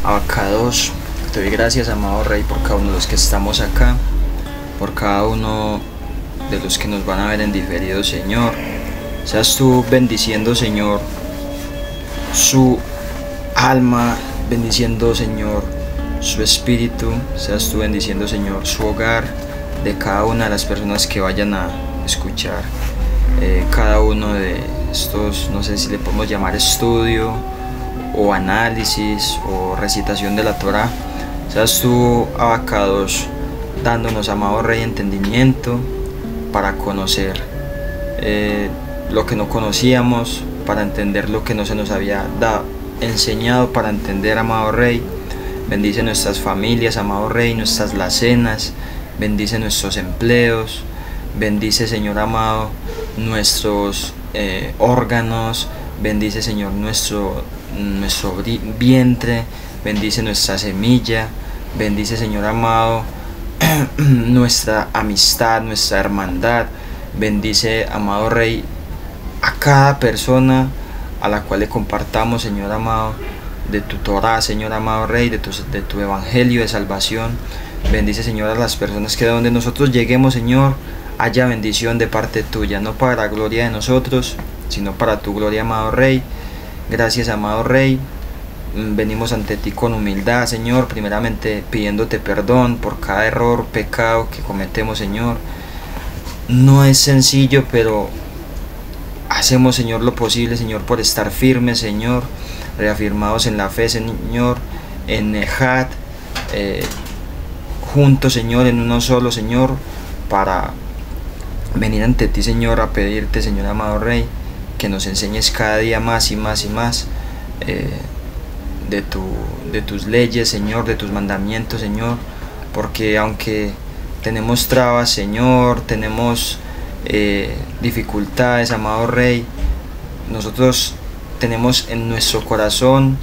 Abacados, te doy gracias, amado Rey, por cada uno de los que estamos acá, por cada uno de los que nos van a ver en diferido, Señor. Seas tú bendiciendo, Señor, su alma, bendiciendo, Señor, su espíritu. Seas tú bendiciendo, Señor, su hogar, de cada una de las personas que vayan a escuchar cada uno de estos, no sé si le podemos llamar estudio o análisis o recitación de la Torá. Seas tú, Abacados, dándonos, amado Rey, entendimiento para conocer lo que no conocíamos, para entender lo que no se nos había enseñado para entender, amado Rey. Bendice nuestras familias, amado Rey, nuestras lacenas, bendice nuestros empleos, bendice, Señor amado, nuestros órganos, bendice, Señor, nuestro vientre, bendice nuestra semilla, bendice, Señor amado, nuestra amistad, nuestra hermandad, bendice, amado Rey, a cada persona a la cual le compartamos, Señor amado, de tu Torah, Señor amado Rey, de tu evangelio de salvación. Bendice, Señor, a las personas que de donde nosotros lleguemos, Señor, haya bendición de parte tuya, no para la gloria de nosotros, sino para tu gloria, amado Rey. Gracias, amado Rey. Venimos ante ti con humildad, Señor, primeramente pidiéndote perdón por cada error, pecado que cometemos, Señor. No es sencillo, pero hacemos, Señor, lo posible, Señor, por estar firmes, Señor, reafirmados en la fe, Señor, en Ejad, juntos, Señor, en uno solo, Señor, para venir ante ti, Señor, a pedirte, Señor amado Rey, que nos enseñes cada día más y más y más de tus leyes, Señor, de tus mandamientos, Señor, porque aunque tenemos trabas, Señor, tenemos dificultades, amado Rey, nosotros tenemos en nuestro corazón,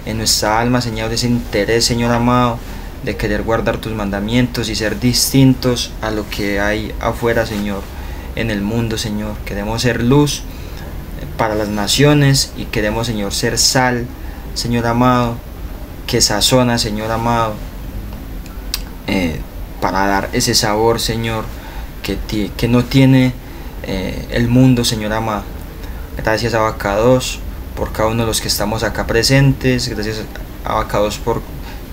en nuestra alma, Señor, ese interés, Señor amado, de querer guardar tus mandamientos y ser distintos a lo que hay afuera, Señor, en el mundo, Señor. Queremos ser luz para las naciones y queremos, Señor, ser sal, Señor amado, que sazona, Señor amado, para dar ese sabor, Señor, que no tiene el mundo, Señor amado. Gracias, Abacados, por cada uno de los que estamos acá presentes. Gracias, Abacados, por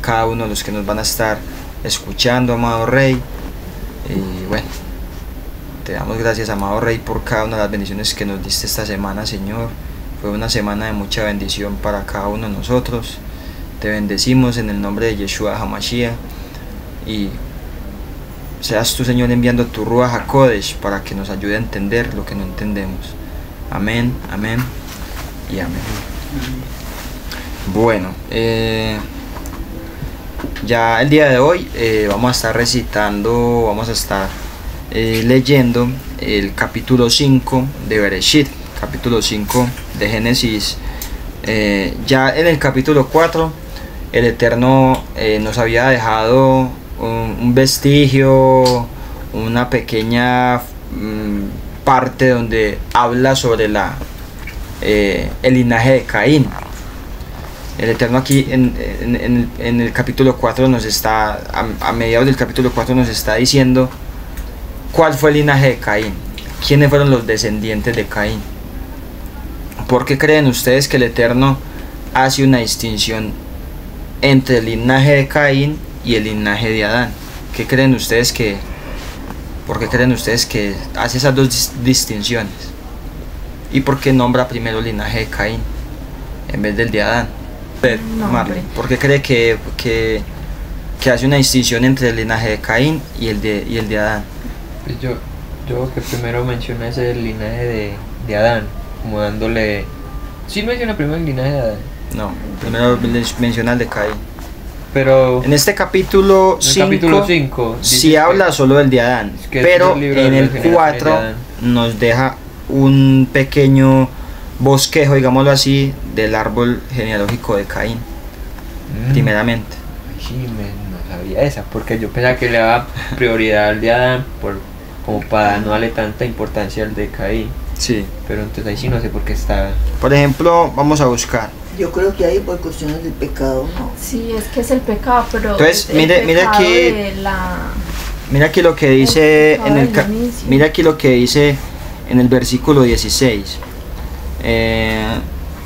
cada uno de los que nos van a estar escuchando, amado Rey. Y bueno, te damos gracias, amado Rey, por cada una de las bendiciones que nos diste esta semana, Señor. Fue una semana de mucha bendición para cada uno de nosotros. Te bendecimos en el nombre de Yeshua HaMashiach, y seas tú, Señor, enviando tu Ruach HaKodesh para que nos ayude a entender lo que no entendemos. Amén, amén y amén. Bueno, ya el día de hoy vamos a estar recitando, vamos a estar leyendo el capítulo 5 de Bereshit, capítulo 5 de Génesis. Ya en el capítulo 4 el Eterno nos había dejado un vestigio, una pequeña parte donde habla sobre el linaje de Caín. El Eterno aquí en el capítulo 4 nos está, a mediados del capítulo 4 nos está diciendo cuál fue el linaje de Caín, quiénes fueron los descendientes de Caín. ¿Por qué creen ustedes que el Eterno hace una distinción entre el linaje de Caín y el linaje de Adán? ¿Qué creen ustedes por qué creen ustedes que hace esas dos distinciones? ¿Y por qué nombra primero el linaje de Caín en vez del de Adán? No, Marley, ¿por qué cree que hace una distinción entre el linaje de Caín y el de Adán? Pues yo que primero menciona ese linaje de Adán, como dándole... ¿Sí menciona primero el linaje de Adán? No, primero menciona el de Caín. Pero en este capítulo 5 sí habla solo del de Adán, pero en el 4 nos deja un pequeño bosquejo, digámoslo así, del árbol genealógico de Caín, primeramente. Sí, no sabía esa, porque yo pensaba que le daba prioridad al de Adán como para no darle tanta importancia al de Caín. Sí. Pero entonces ahí sí no sé por qué está. Por ejemplo, vamos a buscar. Yo creo que hay por cuestiones del pecado, ¿no? Sí, es que es el pecado, pero Entonces, el mire pecado aquí, de la... mira aquí lo que dice pecado en el del inicio. mira aquí lo que dice en el versículo 16.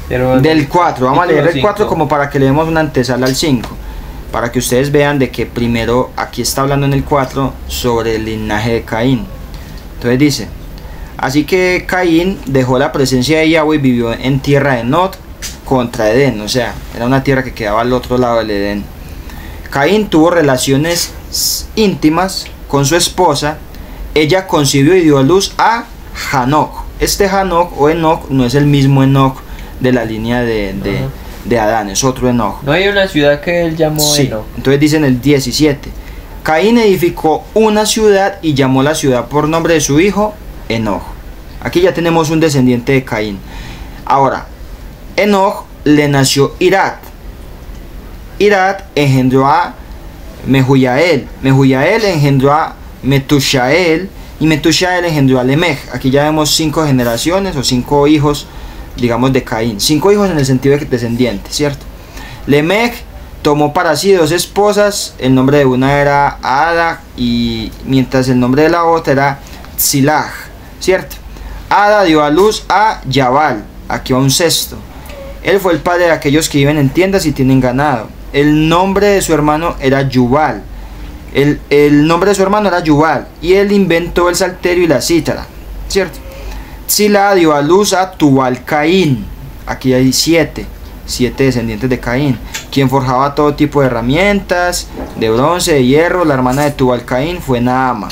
Pero Del 4, vamos a leer el 4 5. como para que le demos una antesala al 5, para que ustedes vean de que primero aquí está hablando en el 4 sobre el linaje de Caín. Entonces dice: así que Caín dejó la presencia de Yahweh y vivió en tierra de Nod contra Edén, o sea, era una tierra que quedaba al otro lado del Edén. Caín tuvo relaciones íntimas con su esposa, ella concibió y dio a luz a Hanoc. Este Hanoc o Enoc no es el mismo Enoc de la línea de Adán, es otro Enoc. No hay una ciudad que él llamó Sí, Enoch. entonces dice en el 17: Caín edificó una ciudad y llamó la ciudad por nombre de su hijo Enoc. Aquí ya tenemos un descendiente de Caín. Ahora, Enoc le nació Irad. Irad engendró a Mehuyael. Mehuyael engendró a Metushael. Y Metushael engendró a Lemech. Aquí ya vemos 5 generaciones o 5 hijos, digamos, de Caín. 5 hijos en el sentido de descendientes, ¿cierto? Lemech tomó para sí 2 esposas. El nombre de una era Ada, y mientras el nombre de la otra era Tzilah, ¿cierto? Ada dio a luz a Yabal. Aquí va un sexto. Él fue el padre de aquellos que viven en tiendas y tienen ganado. El nombre de su hermano era Yubal. El nombre de su hermano era Yubal. Y él inventó el salterio y la cítara, ¿cierto? Tzilah dio a luz a Tubal Caín. Aquí hay 7 descendientes de Caín, quien forjaba todo tipo de herramientas, de bronce, de hierro. La hermana de Tubal Caín fue Naama.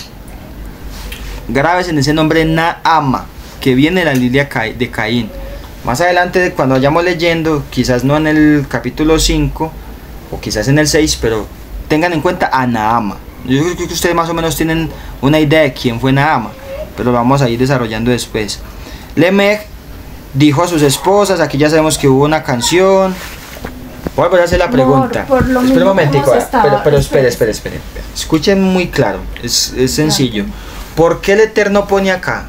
Grabes en ese nombre Naama, que viene de la línea de Caín. Más adelante, cuando vayamos leyendo, quizás no en el capítulo 5 o quizás en el 6, pero tengan en cuenta a Naama. Yo creo que ustedes más o menos tienen una idea de quién fue Naama, pero lo vamos a ir desarrollando después. Lemech dijo a sus esposas, aquí ya sabemos que hubo una canción. Voy a volver a hacer la pregunta. Por lo Espera un mismo, momentico, ¿cómo se estaba? pero espere. Escuchen muy claro, es sencillo. ¿Por qué el Eterno pone acá,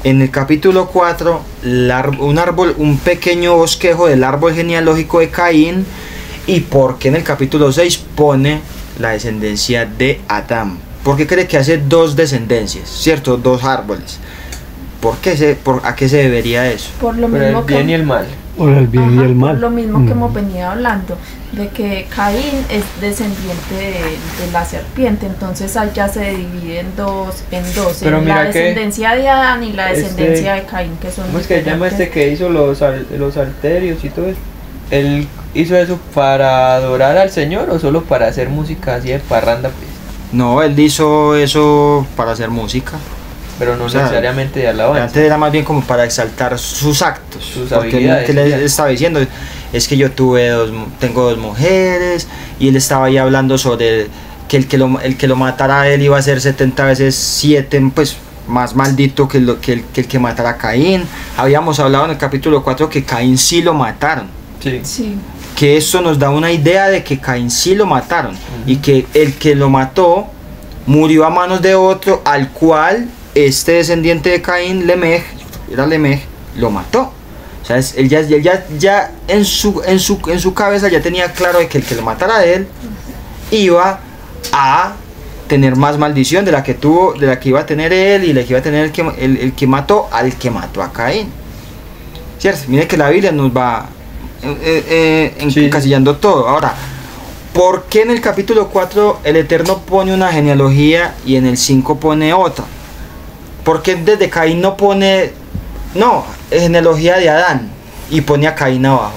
en el capítulo 4, un pequeño bosquejo del árbol genealógico de Caín? ¿Y por qué en el capítulo 6 pone la descendencia de Adán? ¿Por qué cree que hace 2 descendencias, cierto? 2 árboles. ¿A qué se debería eso? Por lo Pero mismo el bien y el mal. Por el bien y Ajá, el mal. por lo mismo que hemos venido hablando, de que Caín es descendiente de la serpiente, entonces ahí ya se divide en dos, Pero en mira la que descendencia de Adán y la descendencia de Caín, que son ¿Cómo es que se llama diferentes. que hizo los alterios y todo eso? ¿Él hizo eso para adorar al Señor o solo para hacer música así de parranda, pues? No, él hizo eso para hacer música. Pero no O sea, necesariamente de alabanza. Antes era más bien como para exaltar sus actos. Sus porque habilidades, él ya. estaba diciendo, es que yo tengo 2 mujeres, y él estaba ahí hablando sobre que el que lo matara a él iba a ser 70 veces 7, pues más maldito que el que matara a Caín. Habíamos hablado en el capítulo 4 que Caín sí lo mataron. Sí. Sí, Que esto nos da una idea de que Caín sí lo mataron, y que el que lo mató murió a manos de otro, al cual este descendiente de Caín, Lemech, lo mató. O sea, él ya en su cabeza ya tenía claro de que el que lo matara a él iba a tener más maldición de la que iba a tener él, y la que iba a tener el que mató al que mató a Caín. ¿Cierto? Mire que la Biblia nos va encasillando todo. Ahora, ¿por qué en el capítulo 4 el Eterno pone una genealogía y en el 5 pone otra? ¿Por qué desde Caín no pone genealogía de Adán y pone a Caín abajo?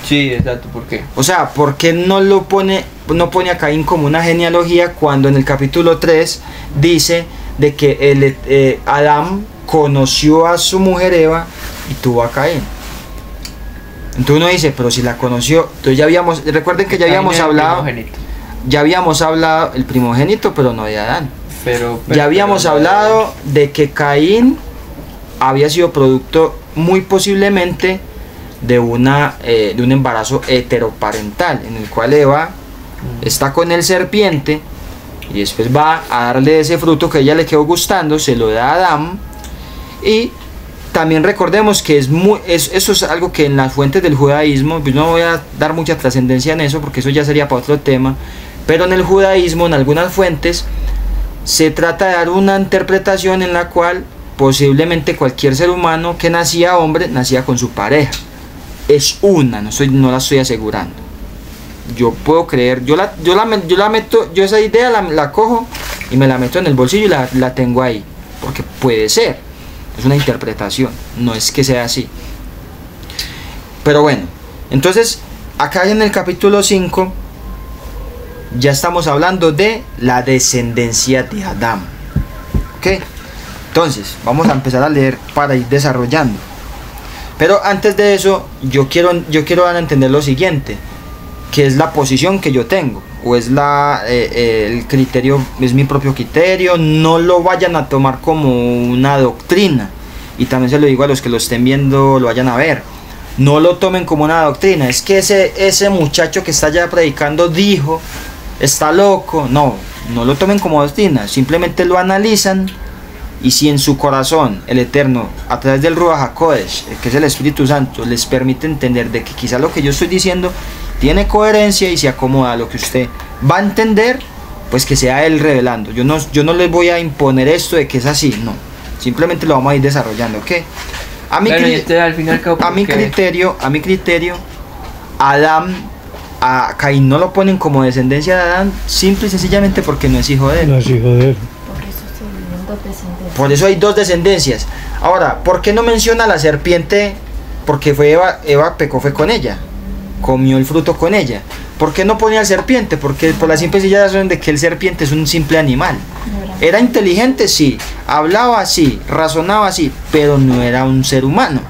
Sí, exacto, ¿por qué? O sea, ¿por qué no pone a Caín como una genealogía cuando en el capítulo 3 dice de que Adán conoció a su mujer Eva y tuvo a Caín? Entonces uno dice, pero si la conoció, entonces recuerden que ya habíamos hablado, el primogénito, pero no de Adán. Ya habíamos hablado de que Caín había sido producto muy posiblemente de un embarazo heteroparental, en el cual Eva está con el serpiente y después va a darle ese fruto que a ella le quedó gustando, se lo da a Adán, y también recordemos que eso es algo que en las fuentes del judaísmo, pues no voy a dar mucha trascendencia en eso porque eso ya sería para otro tema, pero en el judaísmo, en algunas fuentes, se trata de dar una interpretación en la cual posiblemente cualquier ser humano que nacía hombre, nacía con su pareja. Es una, no la estoy asegurando. Yo puedo creer, yo la meto, yo esa idea la cojo y me la meto en el bolsillo y la tengo ahí, porque puede ser, es una interpretación, no es que sea así. Pero bueno, entonces acá en el capítulo 5 ya estamos hablando de la descendencia de Adán. ¿Ok? Entonces, vamos a empezar a leer para ir desarrollando. Pero antes de eso, yo quiero dar a entender lo siguiente, que es la posición que yo tengo, o es el criterio, es mi propio criterio, no lo vayan a tomar como una doctrina, y también se lo digo a los que lo estén viendo, lo vayan a ver, no lo tomen como una doctrina, es que ese muchacho que está allá predicando dijo, está loco, no lo tomen como doctrina, simplemente lo analizan. Y si en su corazón el Eterno, a través del Ruach HaKodesh, que es el Espíritu Santo, les permite entender de que quizá lo que yo estoy diciendo tiene coherencia y se acomoda a lo que usted va a entender, pues que sea Él revelando. Yo no les voy a imponer esto de que es así, no. Simplemente lo vamos a ir desarrollando, ¿ok? A mi criterio, a Caín no lo ponen como descendencia de Adán, simple y sencillamente porque no es hijo de él. No es hijo de él. Por eso hay dos descendencias. Ahora, ¿por qué no menciona la serpiente? Porque fue Eva pecó fue con ella, comió el fruto con ella. ¿Por qué no ponía al serpiente? Porque por la simple y sencilla razón de que el serpiente es un simple animal. Era inteligente, sí, hablaba, sí, razonaba, sí, pero no era un ser humano.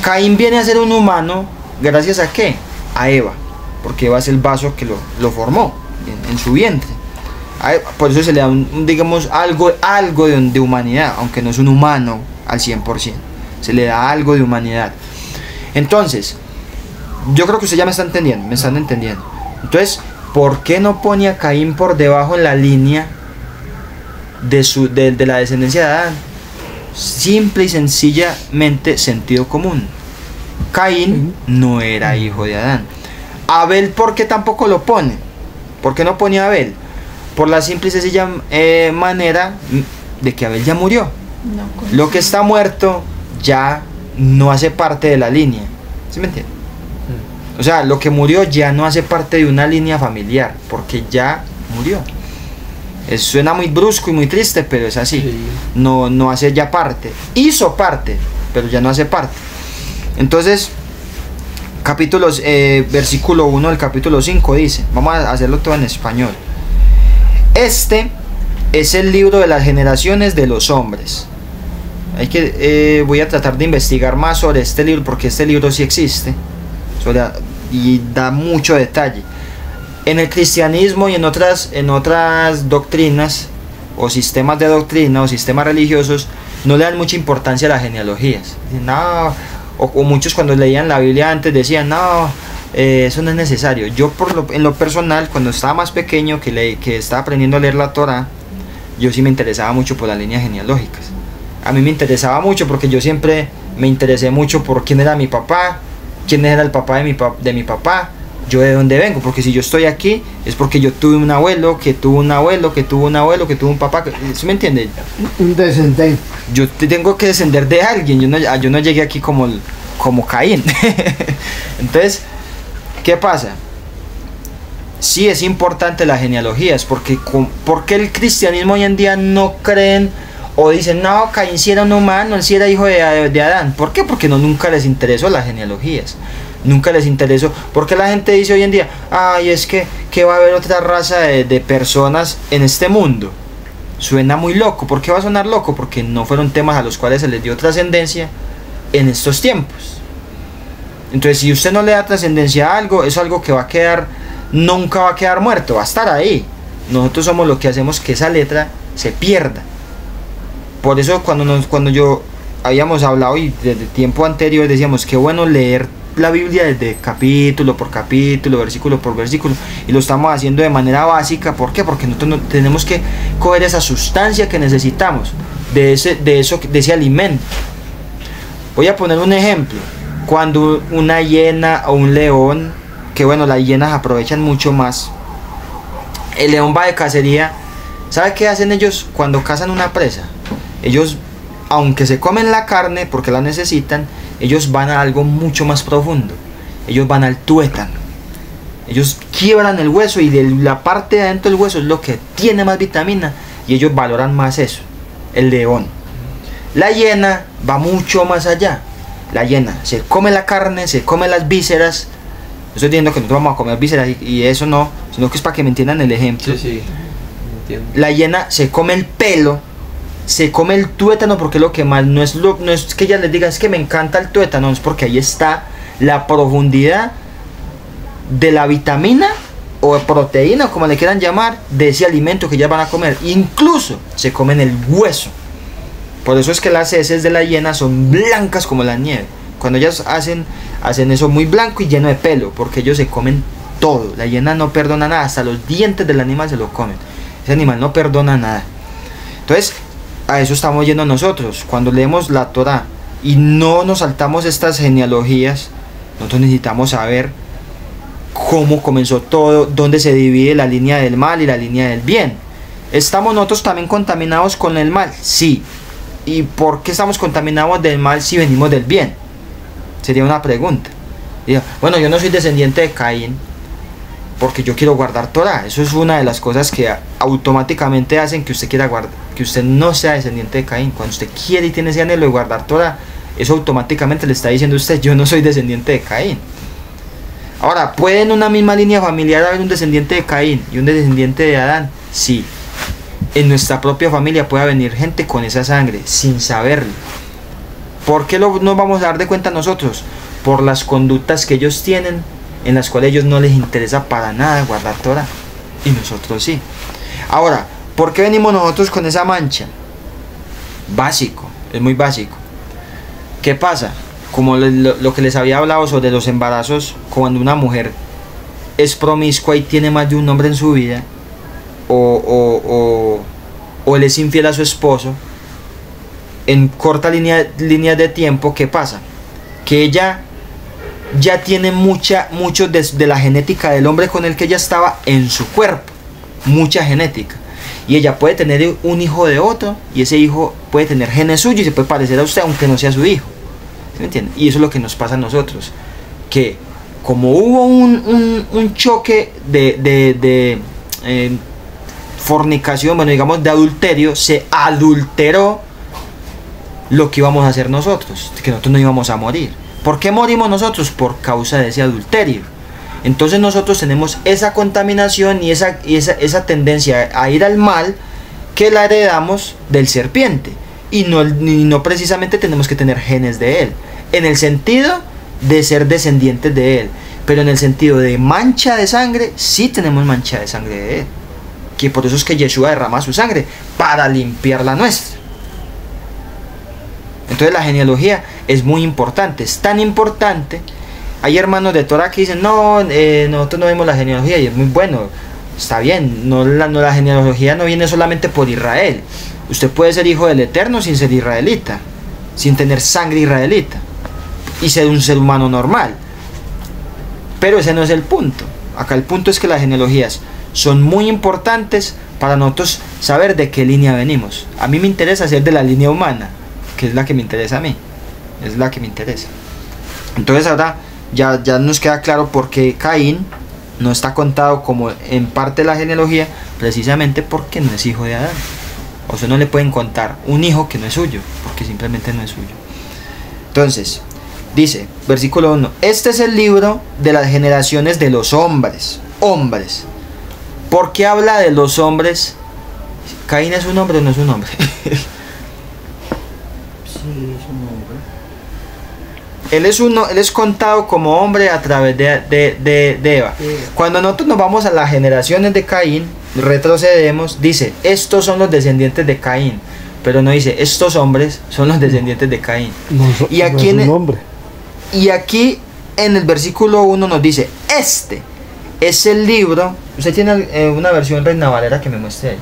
Caín viene a ser un humano, ¿gracias a qué? A Eva, porque Eva es el vaso que lo formó en su vientre. Por eso se le da digamos algo de humanidad, aunque no es un humano al 100%, se le da algo de humanidad. Entonces, yo creo que usted ya me están entendiendo. Entonces, ¿por qué no pone a Caín por debajo en la línea de la descendencia de Adán? Simple y sencillamente sentido común. Caín no era hijo de Adán. Abel, ¿por qué tampoco lo pone? ¿Por qué no pone a Abel? Por la simple y sencilla manera de que Abel ya murió. Lo que está muerto ya no hace parte de la línea. ¿Sí me entiende? O sea, lo que murió ya no hace parte de una línea familiar, porque ya murió. Suena muy brusco y muy triste, pero es así. Sí. No hace ya parte. Hizo parte, pero ya no hace parte. Entonces, versículo 1 del capítulo 5 dice, vamos a hacerlo todo en español. Este es el libro de las generaciones de los hombres. Voy a tratar de investigar más sobre este libro, porque este libro sí existe y da mucho detalle. En el cristianismo y en otras doctrinas o sistemas de doctrina o sistemas religiosos no le dan mucha importancia a las genealogías. No, o muchos cuando leían la Biblia antes decían, no, eso no es necesario. Yo en lo personal, cuando estaba más pequeño, que estaba aprendiendo a leer la Torah, yo sí me interesaba mucho por las líneas genealógicas. A mí me interesaba mucho porque yo siempre me interesé mucho por quién era mi papá, quién era el papá de mi papá, yo de dónde vengo, porque si yo estoy aquí es porque yo tuve un abuelo, que tuvo un abuelo, que tuvo un abuelo, que tuvo un papá, ¿sí me entiende? Un descendente. Yo tengo que descender de alguien, yo no llegué aquí como Caín. Entonces, ¿qué pasa? Sí es importante las genealogías, porque el cristianismo hoy en día no creen o dicen, no, Caín sí era un humano, él sí era hijo de Adán. ¿Por qué? Porque nunca les interesó las genealogías. Nunca les interesó. Porque la gente dice hoy en día, ay, es que va a haber otra raza de personas en este mundo. Suena muy loco. ¿Por qué va a sonar loco? Porque no fueron temas a los cuales se les dio trascendencia en estos tiempos. Entonces, si usted no le da trascendencia a algo, es algo que nunca va a quedar muerto, va a estar ahí. Nosotros somos lo que hacemos que esa letra se pierda. Por eso cuando yo habíamos hablado y desde tiempo anterior decíamos que bueno leer la Biblia desde capítulo por capítulo, versículo por versículo, y lo estamos haciendo de manera básica. ¿Por qué? Porque nosotros tenemos que coger esa sustancia que necesitamos de ese alimento. Voy a poner un ejemplo. Cuando una hiena o un león, que bueno, las hienas aprovechan mucho más, el león va de cacería. ¿Sabe qué hacen ellos cuando cazan una presa? Ellos, aunque se comen la carne porque la necesitan, ellos van a algo mucho más profundo. Ellos van al tuétano. Ellos quiebran el hueso y de la parte de adentro del hueso es lo que tiene más vitamina y ellos valoran más eso. El león. La hiena va mucho más allá. La hiena se come la carne, se come las vísceras. No estoy diciendo que nosotros vamos a comer vísceras y eso no, sino que es para que me entiendan el ejemplo. Sí, sí, entiendo. La hiena se come el pelo, se come el tuétano porque es lo que más, no es que ella les diga es que me encanta el tuétano, es porque ahí está la profundidad de la vitamina o proteína, como le quieran llamar, de ese alimento que ellas van a comer. Incluso se comen el hueso. Por eso es que las heces de la hiena son blancas como la nieve. Cuando ellas hacen eso muy blanco y lleno de pelo, porque ellos se comen todo. La hiena no perdona nada, hasta los dientes del animal se lo comen. Ese animal no perdona nada. Entonces, a eso estamos yendo nosotros. Cuando leemos la Torá y no nos saltamos estas genealogías, nosotros necesitamos saber cómo comenzó todo, dónde se divide la línea del mal y la línea del bien. ¿Estamos nosotros también contaminados con el mal? Sí. ¿Y por qué estamos contaminados del mal si venimos del bien? Sería una pregunta. Bueno, yo no soy descendiente de Caín porque yo quiero guardar Torah. Eso es una de las cosas que automáticamente hacen que usted quiera guardar, que usted no sea descendiente de Caín. Cuando usted quiere y tiene ese anhelo de guardar Torah, eso automáticamente le está diciendo a usted, yo no soy descendiente de Caín. Ahora, ¿puede en una misma línea familiar haber un descendiente de Caín y un descendiente de Adán? Sí. En nuestra propia familia puede venir gente con esa sangre sin saberlo. ¿Por qué nos vamos a dar de cuenta nosotros? Por las conductas que ellos tienen, en las cuales a ellos no les interesa para nada guardar Torah, y nosotros sí. Ahora, ¿por qué venimos nosotros con esa mancha? Básico, es muy básico. ¿Qué pasa? Como lo que les había hablado sobre los embarazos, cuando una mujer es promiscua y tiene más de un hombre en su vida, o él es infiel a su esposo, en corta línea de tiempo, ¿qué pasa? Que ella ya tiene mucho de la genética del hombre con el que ella estaba en su cuerpo, mucha genética, y ella puede tener un hijo de otro, y ese hijo puede tener genes suyos y se puede parecer a usted aunque no sea su hijo. ¿Sí me entiende? Y eso es lo que nos pasa a nosotros, que como hubo un choque de fornicación, bueno, digamos de adulterio, se adulteró lo que íbamos a hacer nosotros, que nosotros no íbamos a morir. ¿Por qué morimos nosotros? Por causa de ese adulterio. Entonces nosotros tenemos esa contaminación y esa tendencia a ir al mal que la heredamos del serpiente, y no precisamente tenemos que tener genes de él, en el sentido de ser descendientes de él, pero en el sentido de mancha de sangre, sí tenemos mancha de sangre de él, que por eso es que Yeshua derrama su sangre, para limpiar la nuestra. Entonces la genealogía es muy importante, es tan importante. Hay hermanos de Torah que dicen, no, nosotros no vemos la genealogía, y es muy bueno, está bien, la genealogía no viene solamente por Israel. Usted puede ser hijo del Eterno sin ser israelita, sin tener sangre israelita, y ser un ser humano normal. Pero ese no es el punto. Acá el punto es que las genealogías son muy importantes para nosotros saber de qué línea venimos. A mí me interesa ser de la línea humana, que es la que me interesa a mí, es la que me interesa. Entonces ahora ya nos queda claro por qué Caín no está contado como en parte de la genealogía, precisamente porque no es hijo de Adán. O sea, no le pueden contar un hijo que no es suyo, porque simplemente no es suyo. Entonces, dice, versículo 1, este es el libro de las generaciones de los hombres. Hombres. ¿Por qué habla de los hombres? ¿Caín es un hombre o no es un hombre? Sí, es un hombre. Él es contado como hombre a través de Eva. Sí. Cuando nosotros nos vamos a las generaciones de Caín, retrocedemos, dice, estos son los descendientes de Caín, pero no dice, estos hombres son los descendientes de Caín. Y aquí, no es un hombre. y aquí en el versículo 1 nos dice, este es el libro. Usted tiene una versión Reina Valera que me muestre ahí.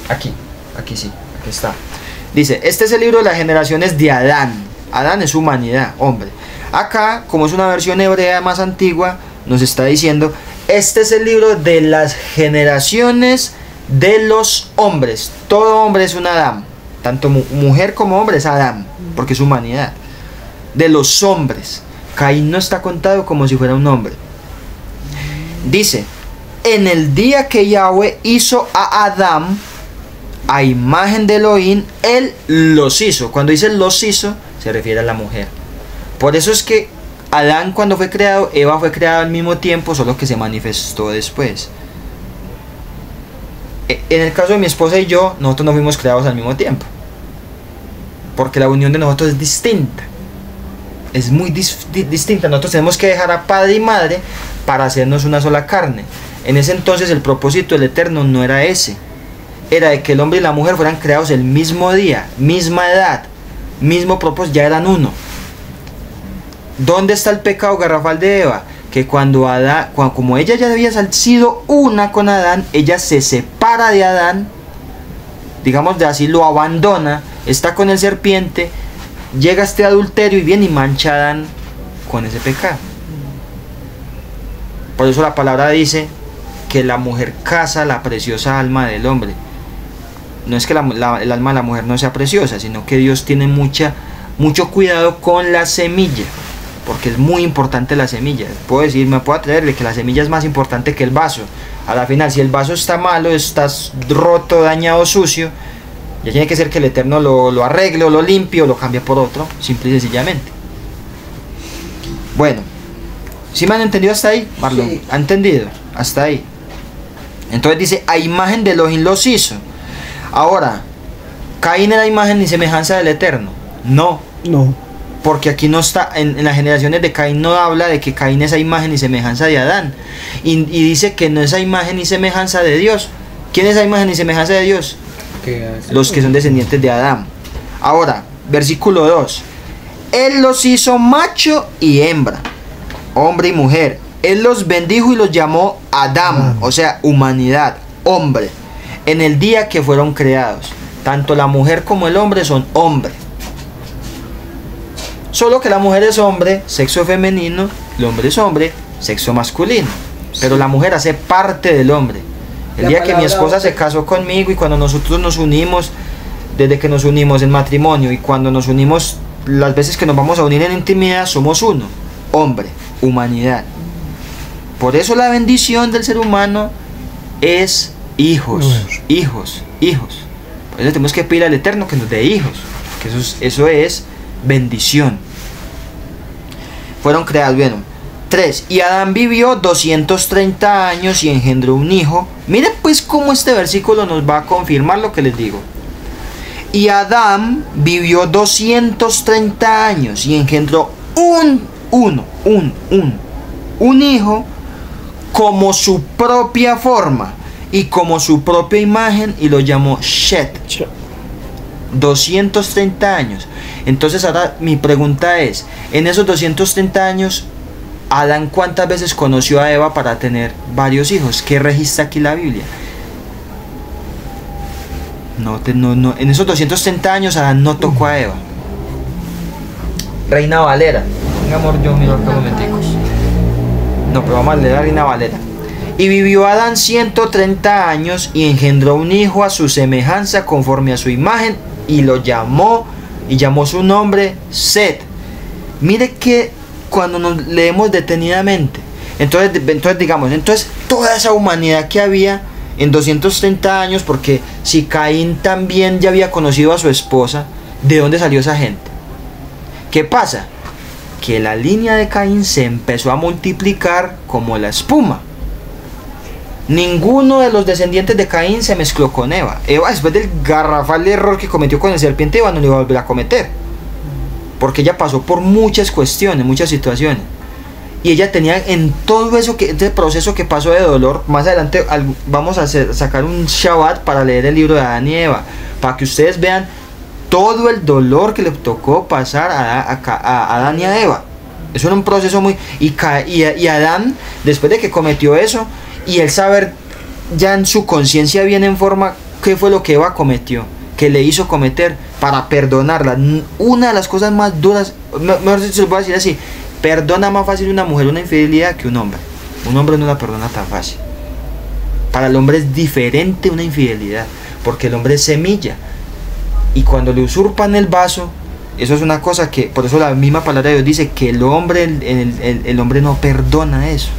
Aquí sí, aquí está. Dice, este es el libro de las generaciones de Adán. Adán es humanidad, hombre. Acá, como es una versión hebrea más antigua, nos está diciendo, este es el libro de las generaciones de los hombres. Todo hombre es un Adán, tanto mujer como hombre es Adán, porque es humanidad. De los hombres, Caín no está contado como si fuera un hombre. Dice, en el día que Yahweh hizo a Adán, a imagen de Elohim, él los hizo. Cuando dice los hizo, se refiere a la mujer. Por eso es que Adán, cuando fue creado, Eva fue creada al mismo tiempo, solo que se manifestó después. En el caso de mi esposa y yo, nosotros no fuimos creados al mismo tiempo, porque la unión de nosotros es distinta. Es muy distinta. Nosotros tenemos que dejar a padre y madre para hacernos una sola carne. En ese entonces el propósito del Eterno no era ese. Era de que el hombre y la mujer fueran creados el mismo día, misma edad, mismo propósito, ya eran uno. ¿Dónde está el pecado garrafal de Eva? Que cuando Adán, como ella ya había sido una con Adán, ella se separa de Adán, digamos de así, lo abandona, está con el serpiente, llega este adulterio y viene y mancha a Adán con ese pecado. Por eso la palabra dice que la mujer caza la preciosa alma del hombre. No es que el alma de la mujer no sea preciosa, sino que Dios tiene mucho cuidado con la semilla, porque es muy importante la semilla. Me puedo atreverle que la semilla es más importante que el vaso. A la final, si el vaso está malo, está roto, dañado, sucio, ya tiene que ser que el Eterno lo arregle o lo limpie o lo cambie por otro, simple y sencillamente. Bueno, ¿sí me han entendido hasta ahí, Marlon? Sí. ¿Ha entendido? Hasta ahí. Entonces dice, a imagen de Elohim los hizo. Ahora, ¿Caín era imagen y semejanza del Eterno? No. No. Porque aquí no está, en las generaciones de Caín no habla de que Caín es a imagen y semejanza de Adán. Y dice que no es a imagen y semejanza de Dios. ¿Quién es a imagen y semejanza de Dios? Los que son descendientes de Adán. Ahora, versículo 2. Él los hizo macho y hembra, hombre y mujer. Él los bendijo y los llamó Adán, o sea, humanidad, hombre, en el día que fueron creados. Tanto la mujer como el hombre son hombre. Solo que la mujer es hombre, sexo femenino, el hombre es hombre, sexo masculino. Pero la mujer hace parte del hombre. El día que mi esposa se casó conmigo y cuando nosotros nos unimos, desde que nos unimos en matrimonio y cuando nos unimos, las veces que nos vamos a unir en intimidad, somos uno, hombre, humanidad. Por eso la bendición del ser humano es hijos, hijos, hijos. Por eso tenemos que pedir al Eterno que nos dé hijos, que eso es bendición. Fueron creados, bueno. 3. Y Adán vivió 230 años y engendró un hijo. Miren pues cómo este versículo nos va a confirmar lo que les digo. Y Adán vivió 230 años y engendró un hijo como su propia forma y como su propia imagen, y lo llamó Shet. 230 años. Entonces ahora mi pregunta es, en esos 230 años, Adán ¿cuántas veces conoció a Eva para tener varios hijos? ¿Qué registra aquí la Biblia? No, en esos 230 años Adán no tocó a Eva. Reina Valera. Venga, amor, yo miro acá un momentico. No, pero vamos a leer a Reina Valera. Y vivió Adán 130 años y engendró un hijo a su semejanza conforme a su imagen y lo llamó, y llamó su nombre Set. Mire que cuando nos leemos detenidamente, entonces digamos, toda esa humanidad que había en 230 años, porque si Caín también ya había conocido a su esposa, ¿de dónde salió esa gente? ¿Qué pasa? Que la línea de Caín se empezó a multiplicar como la espuma. Ninguno de los descendientes de Caín se mezcló con Eva. Eva, después del garrafal error que cometió con el serpiente, Eva no lo iba a volver a cometer, porque ella pasó por muchas cuestiones, muchas situaciones, y ella tenía en todo eso, este proceso que pasó de dolor. Más adelante vamos a sacar un Shabbat para leer el libro de Adán y Eva, para que ustedes vean todo el dolor que le tocó pasar a Adán y a Eva. Eso era un proceso muy... Y Adán, después de que cometió eso, y el saber ya en su conciencia bien en forma qué fue lo que Eva cometió, que le hizo cometer para perdonarla. Una de las cosas más duras, mejor se lo voy a decir así, perdona más fácil una mujer una infidelidad que un hombre. Un hombre no la perdona tan fácil. Para el hombre es diferente una infidelidad, porque el hombre es semilla, y cuando le usurpan el vaso, eso es una cosa que, por eso la misma palabra de Dios dice que el hombre, el hombre no perdona eso.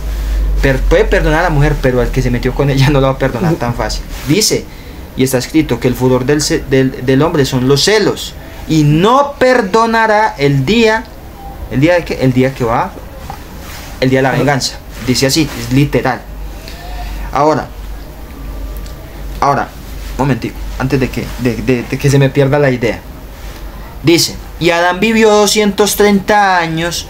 Puede perdonar a la mujer, pero al que se metió con ella no lo va a perdonar tan fácil. Dice, y está escrito, que el furor del hombre son los celos, y no perdonará el día de qué, el día de la venganza. Dice así, es literal. Ahora, un momentico, antes de que se me pierda la idea. Dice, y Adán vivió 230 años.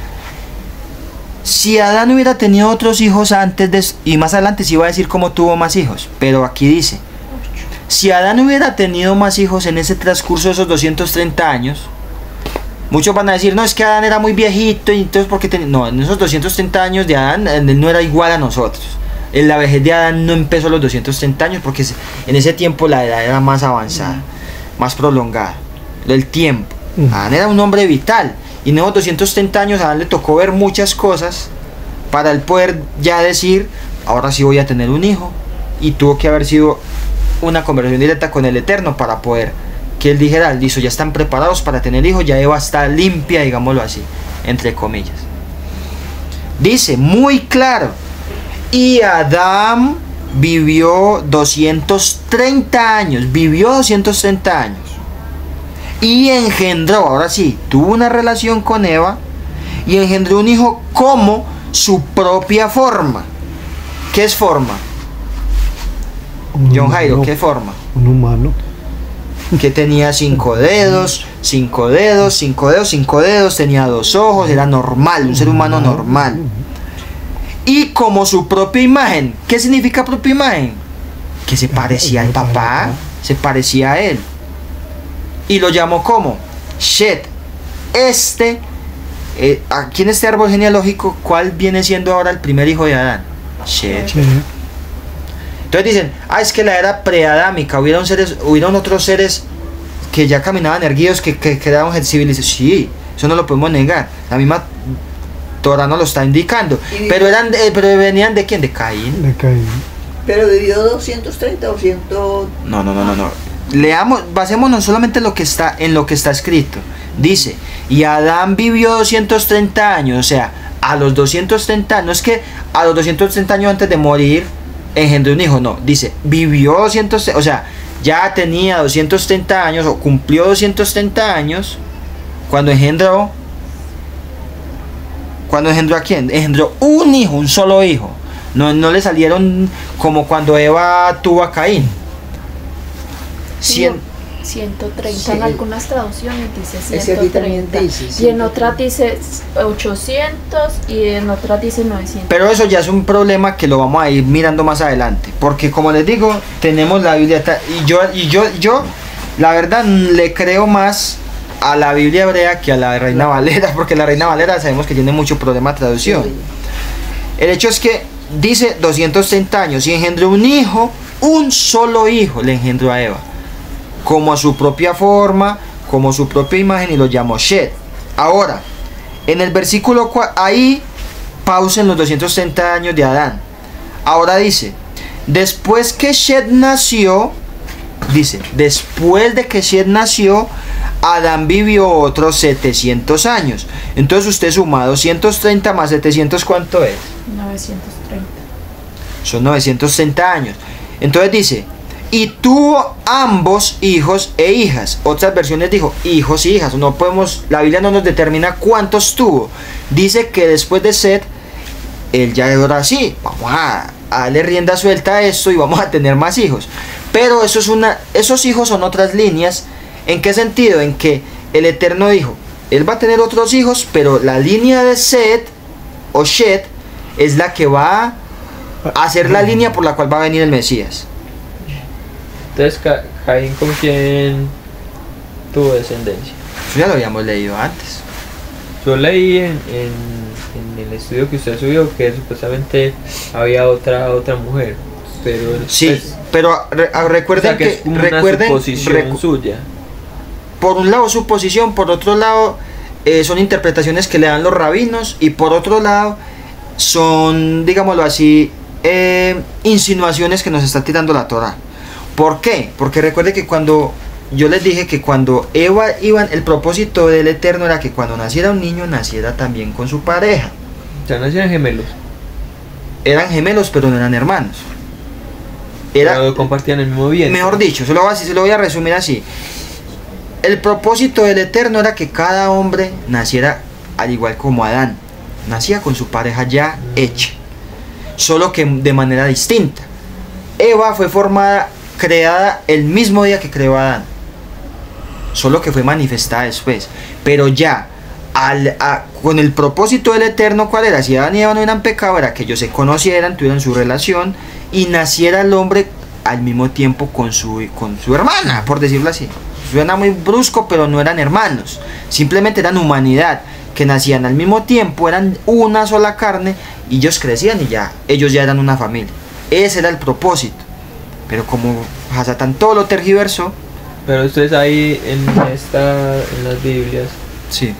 Si Adán hubiera tenido otros hijos antes y más adelante se iba a decir cómo tuvo más hijos, pero aquí dice, si Adán hubiera tenido más hijos en ese transcurso de esos 230 años, muchos van a decir, no, es que Adán era muy viejito, y entonces ¿por qué no, en esos 230 años de Adán, él no era igual a nosotros. En la vejez de Adán no empezó a los 230 años, porque en ese tiempo la edad era más avanzada, más prolongada, el tiempo. Adán era un hombre vital, y en esos 230 años a Adán le tocó ver muchas cosas para él poder ya decir, ahora sí voy a tener un hijo, y tuvo que haber sido una conversación directa con el Eterno para poder que él dijera, listo, ya están preparados para tener hijos, ya Eva está limpia, digámoslo así, entre comillas. Dice muy claro, y Adán vivió 230 años, y engendró, ahora sí, tuvo una relación con Eva y engendró un hijo como su propia forma. ¿Qué es forma? John Jairo, ¿qué forma? Un humano. Que tenía 5 dedos, tenía 2 ojos, era normal, un ser humano normal. Y como su propia imagen. ¿Qué significa propia imagen? Que se parecía al papá, se parecía a él. Y lo llamó como Shet. Aquí en este árbol genealógico, ¿cuál viene siendo ahora el primer hijo de Adán? Shet. Entonces dicen, es que la era preadámica, hubieron otros seres que ya caminaban erguidos, que quedaban civilizados. Sí, eso no lo podemos negar. La misma Torah nos lo está indicando. Pero venían de quién, de Caín. De Caín. Pero vivió 230 o 100. No. Leamos, basémonos solamente en lo que está escrito. Dice, y Adán vivió 230 años, o sea, a los 230 años, no es que a los 230 años antes de morir engendró un hijo, no, dice, vivió 230, o sea, ya tenía 230 años, o cumplió 230 años, cuando engendró ¿a quién? Engendró un hijo, un solo hijo. No le salieron como cuando Eva tuvo a Caín. 130 Sí. en algunas traducciones dice Es que aquí también 130 dice, y en otras dice 800 y en otras dice 900. Pero eso ya es un problema que lo vamos a ir mirando más adelante, porque como les digo, tenemos la Biblia y yo la verdad le creo más a la Biblia hebrea que a la Reina Valera, porque la Reina Valera sabemos que tiene mucho problema de traducción. El hecho es que dice 230 años y engendró un hijo, un solo hijo le engendró a Eva, como a su propia forma, como su propia imagen, y lo llamó Shet. Ahora, en el versículo ahí pausen los 230 años de Adán. Ahora dice, después que Shet nació, después de que Shet nació, Adán vivió otros 700 años. Entonces usted suma 230 más 700, ¿cuánto es? 930. Son 930 años. Entonces dice, y tuvo ambos hijos e hijas. Otras versiones dijo hijos y hijas. No podemos, la Biblia no nos determina cuántos tuvo. Dice que después de Set, él ya ahora sí, vamos a darle rienda suelta a esto y vamos a tener más hijos. Pero esos hijos son otras líneas. ¿En qué sentido? En que el Eterno dijo, él va a tener otros hijos, pero la línea de Set o Shet es la que va a ser la línea por la cual va a venir el Mesías. Entonces, Caín, ¿con quién tuvo descendencia? Eso ya lo habíamos leído antes. Yo leí en el estudio que usted subió que supuestamente había otra mujer, pero Sí, pero recuerden O sea, que es como una suposición suya. Por un lado suposición, por otro lado son interpretaciones que le dan los rabinos, y por otro lado son, digámoslo así, insinuaciones que nos está tirando la Torá. ¿Por qué? Porque recuerde que cuando yo les dije que cuando Eva iban, el propósito del Eterno era que cuando naciera un niño naciera también con su pareja. O sea, nacieron gemelos. Eran gemelos, pero no eran hermanos. Pero compartían el mismo vientre. Mejor dicho, se lo voy a resumir así. El propósito del Eterno era que cada hombre naciera al igual como Adán. Nacía con su pareja ya hecha, solo que de manera distinta. Eva fue creada el mismo día que creó a Adán, solo que fue manifestada después. Pero ya con el propósito del Eterno, ¿cuál era? Si Adán y Eva no eran pecado, era que ellos se conocieran, tuvieran su relación y naciera el hombre al mismo tiempo con su hermana, por decirlo así. Suena muy brusco, pero no eran hermanos, simplemente eran humanidad, que nacían al mismo tiempo, eran una sola carne, y ellos crecían y ya, ellos ya eran una familia. Ese era el propósito. Pero como Hasatán todo lo tergiversó. Pero ustedes ahí en las Biblias, sí,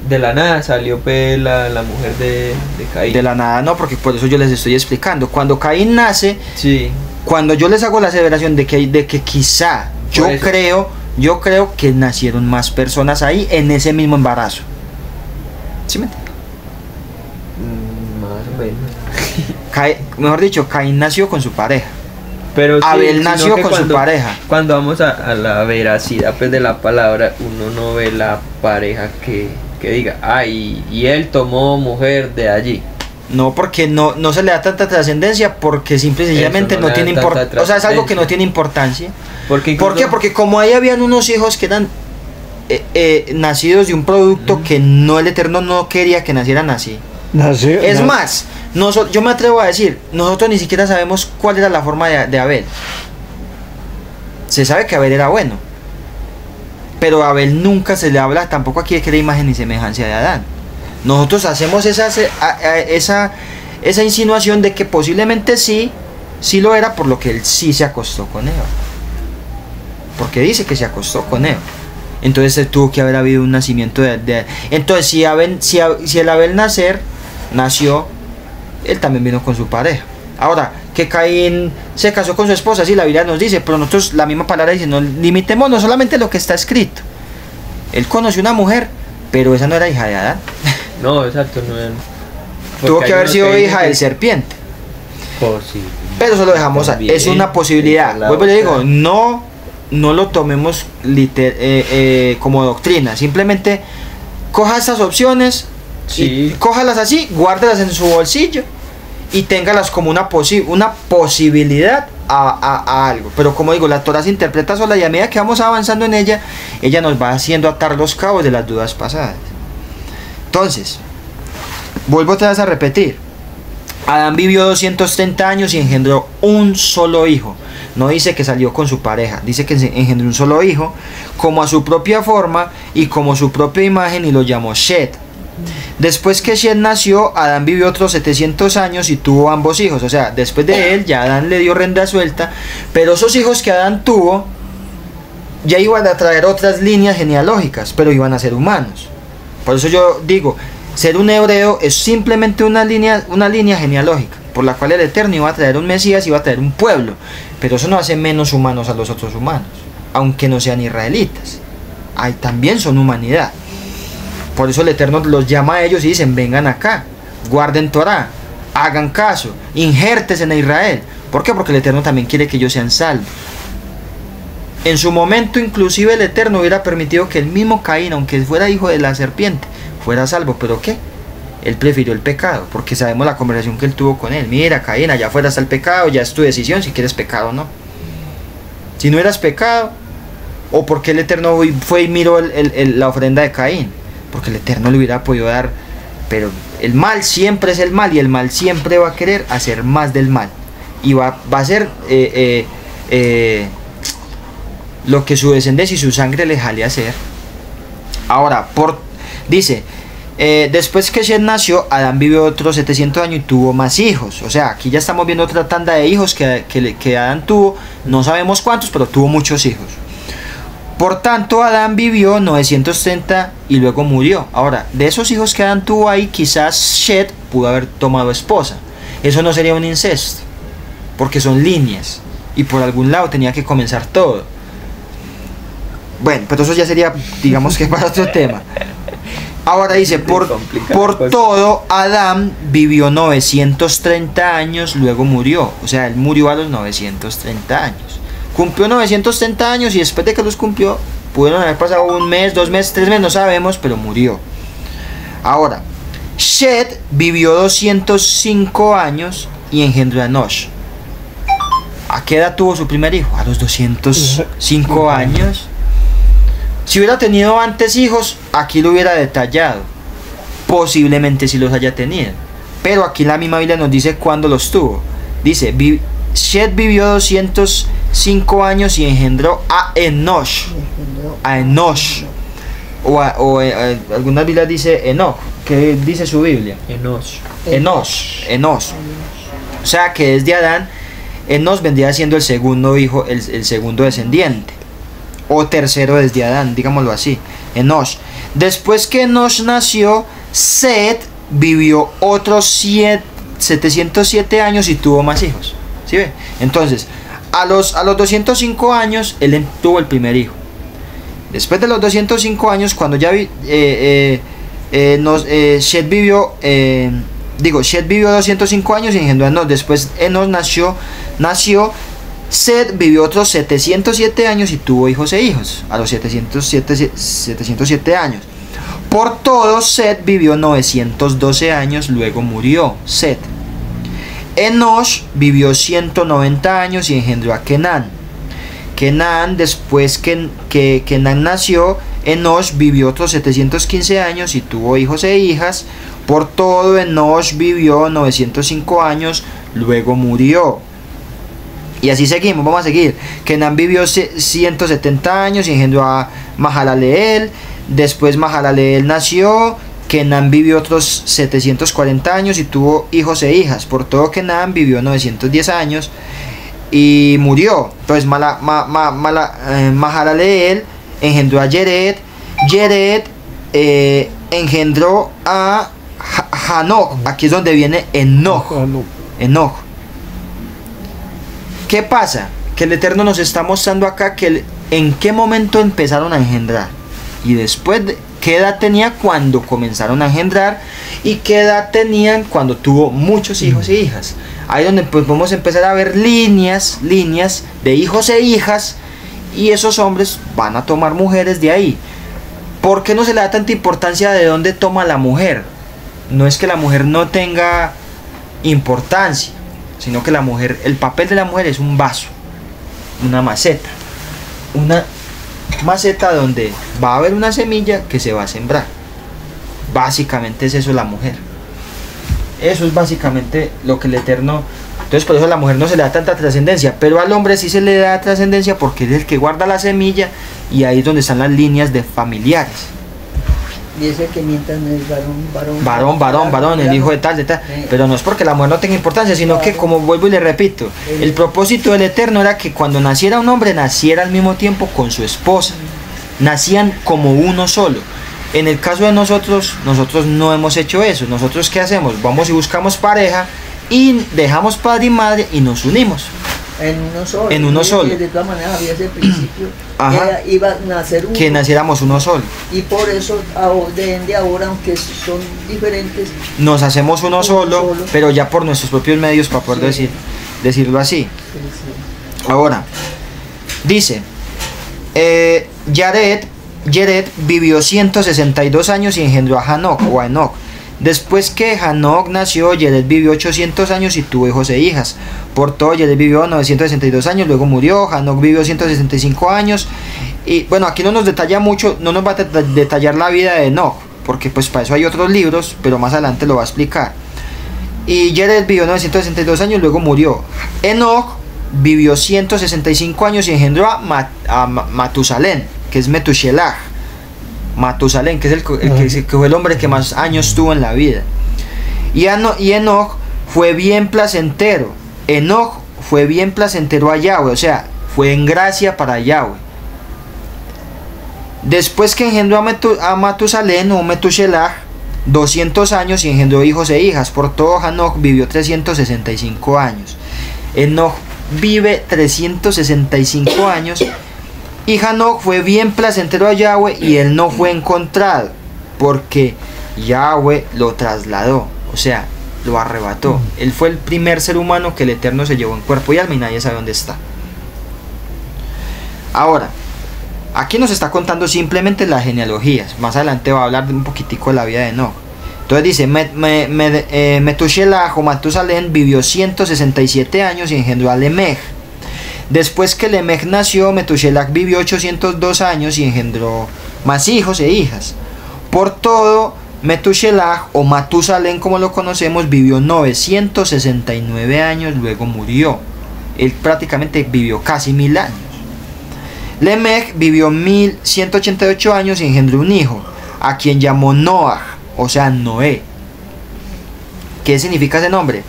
de la nada salió pues la mujer de Caín. De la nada no, porque por eso yo les estoy explicando. Cuando Caín nace, sí, cuando yo les hago la aseveración de que quizá yo creo que nacieron más personas ahí en ese mismo embarazo. ¿Sí me entiendes? Más o menos. Mejor dicho, Caín nació con su pareja. Pero sí, Abel nació con su pareja. Cuando vamos a la veracidad pues, de la palabra, uno no ve la pareja que diga, ay, y él tomó mujer de allí. No, porque no se le da tanta trascendencia, porque simple y sencillamente no tiene importancia. O sea, es algo que no tiene importancia. ¿Por qué? Porque como ahí habían unos hijos que eran nacidos de un producto que el Eterno no quería que nacieran así. Es más, yo me atrevo a decir, nosotros ni siquiera sabemos cuál era la forma de Abel. Se sabe que Abel era bueno, pero a Abel nunca se le habla tampoco aquí de que era imagen y semejanza de Adán. Nosotros hacemos esa insinuación de que posiblemente sí lo era, por lo que él sí se acostó con Eva, porque dice que se acostó con Eva. Entonces tuvo que haber habido un nacimiento entonces si el Abel nació, él también vino con su pareja. Ahora, que Caín se casó con su esposa, sí, la Biblia nos dice, pero nosotros la misma palabra dice, no limitemos no solamente lo que está escrito. Él conoció una mujer, pero esa no era hija de Adán. No, exacto, no era. Tuvo que haber sido hija del serpiente. Posible. Pero eso lo dejamos, es una posibilidad. Vuelvo y le digo, no lo tomemos como doctrina, simplemente coja estas opciones, y cójalas así, guárdelas en su bolsillo y téngalas como una posibilidad a algo. Pero como digo, la Torah se interpreta sola, y a medida que vamos avanzando en ella nos va haciendo atar los cabos de las dudas pasadas. Entonces, vuelvo otra vez a repetir, Adán vivió 230 años y engendró un solo hijo. No dice que salió con su pareja, dice que engendró un solo hijo, como a su propia forma y como su propia imagen, y lo llamó Shet. Después que Shet nació, Adán vivió otros 700 años y tuvo ambos hijos. O sea, después de él ya Adán le dio rienda suelta, pero esos hijos que Adán tuvo ya iban a traer otras líneas genealógicas, pero iban a ser humanos. Por eso yo digo, ser un hebreo es simplemente una línea genealógica, por la cual el Eterno iba a traer un Mesías, iba a traer un pueblo. Pero eso no hace menos humanos a los otros humanos, aunque no sean israelitas. También son humanidad. Por eso el Eterno los llama a ellos y dicen, vengan acá, guarden Torah, hagan caso, injertes en Israel. ¿Por qué? Porque el Eterno también quiere que ellos sean salvos. En su momento inclusive el Eterno hubiera permitido que el mismo Caín, aunque fuera hijo de la serpiente, fuera salvo. ¿Pero qué? Él prefirió el pecado, porque sabemos la conversación que él tuvo con él. Mira, Caín, allá afuera está el pecado, ya es tu decisión si quieres pecado o no. Si no eras pecado, o porque el Eterno fue y miró la ofrenda de Caín, porque el Eterno le hubiera podido dar. Pero el mal siempre es el mal, y el mal siempre va a querer hacer más del mal, y va a hacer lo que su descendencia y su sangre le jale a hacer. Ahora, dice, Después que Seth nació, Adán vivió otros 700 años y tuvo más hijos. O sea, aquí ya estamos viendo otra tanda de hijos que Adán tuvo. No sabemos cuántos, pero tuvo muchos hijos. Por tanto, Adán vivió 930 y luego murió. Ahora, de esos hijos que Adán tuvo ahí, quizás Seth pudo haber tomado esposa. Eso no sería un incesto, porque son líneas. Y por algún lado tenía que comenzar todo. Bueno, pero eso ya sería, digamos que para otro tema. Ahora dice, por todo, Adán vivió 930 años, luego murió. O sea, él murió a los 930 años. Cumplió 930 años y después de que los cumplió, pudieron haber pasado un mes, 2 meses, 3 meses, no sabemos, pero murió. Ahora, Seth vivió 205 años y engendró a Enosh. ¿A qué edad tuvo su primer hijo? A los 205 años. Si hubiera tenido antes hijos, aquí lo hubiera detallado. Posiblemente si los haya tenido. Pero aquí la misma Biblia nos dice cuándo los tuvo. Dice, Seth vivió 205 años y engendró a Enosh. A Enosh. Algunas Biblias dice Enoch. ¿Qué dice su Biblia? Enosh. O sea que desde Adán, Enosh vendría siendo el segundo hijo, el segundo descendiente. O tercero desde Adán, digámoslo así. Enosh. Después que Enosh nació, Seth vivió otros 707 años y tuvo más hijos. ¿Sí ve? Entonces, a los 205 años, él tuvo el primer hijo. Después de los 205 años, cuando ya Seth vivió 205 años y engendró a Enosh. Después Enosh nació. Seth vivió otros 707 años y tuvo hijos e hijos. A los 707 años. Por todo, Seth vivió 912 años, luego murió Seth. Enosh vivió 190 años y engendró a Kenán. Después que Kenán nació, Enosh vivió otros 715 años y tuvo hijos e hijas. Por todo, Enosh vivió 905 años, luego murió. Y así seguimos, vamos a seguir. Kenán vivió 170 años y engendró a Mahalaleel. Después Mahalaleel nació. Kenán vivió otros 740 años y tuvo hijos e hijas. Por todo, Kenán vivió 910 años y murió. Entonces Mahalaleel engendró a Yered. Yered engendró a Hanoch. Aquí es donde viene Enoch. ¿Qué pasa? Que el Eterno nos está mostrando acá en qué momento empezaron a engendrar. Y después, qué edad tenía cuando comenzaron a engendrar. Y qué edad tenían cuando tuvo muchos hijos e hijas. Ahí donde pues podemos empezar a ver líneas de hijos e hijas. Y esos hombres van a tomar mujeres de ahí. ¿Por qué no se le da tanta importancia de dónde toma la mujer? No es que la mujer no tenga importancia, sino que el papel de la mujer es un vaso, una maceta donde va a haber una semilla que se va a sembrar. Básicamente es eso la mujer. Eso es básicamente lo que el Eterno. Entonces por eso a la mujer no se le da tanta trascendencia, pero al hombre sí se le da trascendencia porque es el que guarda la semilla y ahí es donde están las líneas de familiares. Y ese que mientras no es varón, el hijo de tal. Pero no es porque la mujer no tenga importancia, sino que, como vuelvo y le repito, el propósito del Eterno era que cuando naciera un hombre, naciera al mismo tiempo con su esposa. Nacían como uno solo. En el caso de nosotros no hemos hecho eso. Nosotros, ¿qué hacemos? Vamos y buscamos pareja y dejamos padre y madre y nos unimos. En uno solo. De todas maneras había ese principio. Iba a nacer uno. Que naciéramos uno solo. Y por eso de ahora, aunque son diferentes, nos hacemos uno solo, pero ya por nuestros propios medios, para poder decirlo así. Sí. Ahora, dice, Yered vivió 162 años y engendró a Hanoch o a Enoch. Después que Hanoch nació, Yered vivió 800 años y tuvo hijos e hijas. Por todo, Yered vivió 962 años, luego murió. Hanoch vivió 165 años. Y bueno, aquí no nos detalla mucho, no nos va a detallar la vida de Enoch, porque pues para eso hay otros libros, pero más adelante lo va a explicar. Y Yered vivió 962 años, luego murió. Enoch vivió 165 años y engendró a Matusalén, que es Metushelach. Matusalén, que es que fue el hombre que más años tuvo en la vida. Y Enoch fue bien placentero. Enoch fue bien placentero a Yahweh, o sea, fue en gracia para Yahweh. Después que engendró a Matusalén o Metushelach 200 años y engendró hijos e hijas. Por todo Hanoch vivió 365 años. Enoch vive 365 años. Y Hanoch fue bien placentero a Yahweh y él no fue encontrado, porque Yahweh lo trasladó, o sea, lo arrebató. Él fue el primer ser humano que el Eterno se llevó en cuerpo y alma y nadie sabe dónde está. Ahora, aquí nos está contando simplemente las genealogías. Más adelante va a hablar de un poquitico de la vida de Enoch. Entonces dice, Metushelach o Matusalén vivió 167 años y engendró a Lemech. Después que Lemech nació, Metushelach vivió 802 años y engendró más hijos e hijas. Por todo, Metushelach o Matusalén, como lo conocemos, vivió 969 años, luego murió. Él prácticamente vivió casi 1000 años. Lemech vivió 1188 años y engendró un hijo, a quien llamó Noah, o sea, Noé. ¿Qué significa ese nombre?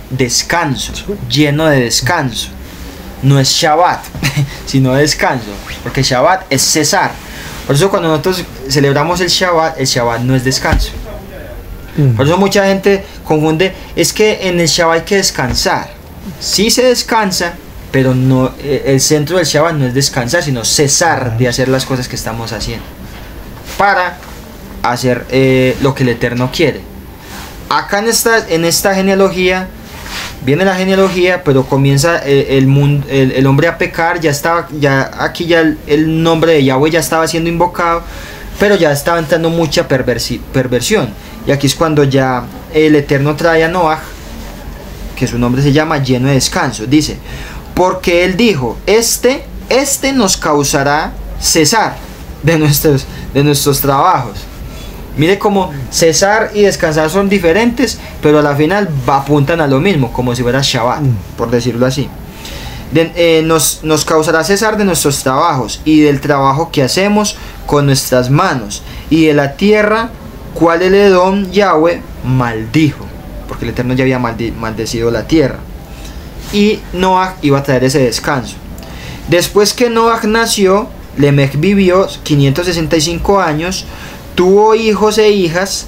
Descanso, lleno de descanso. No es Shabbat, sino descanso, porque Shabbat es cesar. Por eso cuando nosotros celebramos el Shabbat no es descanso. Por eso mucha gente confunde, es que en el Shabbat hay que descansar. Sí se descansa, pero no, el centro del Shabbat no es descansar, sino cesar de hacer las cosas que estamos haciendo para hacer lo que el Eterno quiere. Acá en esta genealogía viene la genealogía, pero comienza el hombre a pecar. Aquí el nombre de Yahweh ya estaba siendo invocado, pero ya estaba entrando mucha perversión. Y aquí es cuando ya el Eterno trae a Noah, que su nombre se llama lleno de descanso. Dice, porque él dijo, este nos causará cesar de nuestros trabajos. Mire cómo cesar y descansar son diferentes, pero a la final apuntan a lo mismo, como si fuera Shabbat, por decirlo así. Nos causará cesar de nuestros trabajos y del trabajo que hacemos con nuestras manos, y de la tierra cual el Edom Yahweh maldijo, porque el Eterno ya había maldecido la tierra. Y Noah iba a traer ese descanso. Después que Noah nació, Lemech vivió 565 años, tuvo hijos e hijas.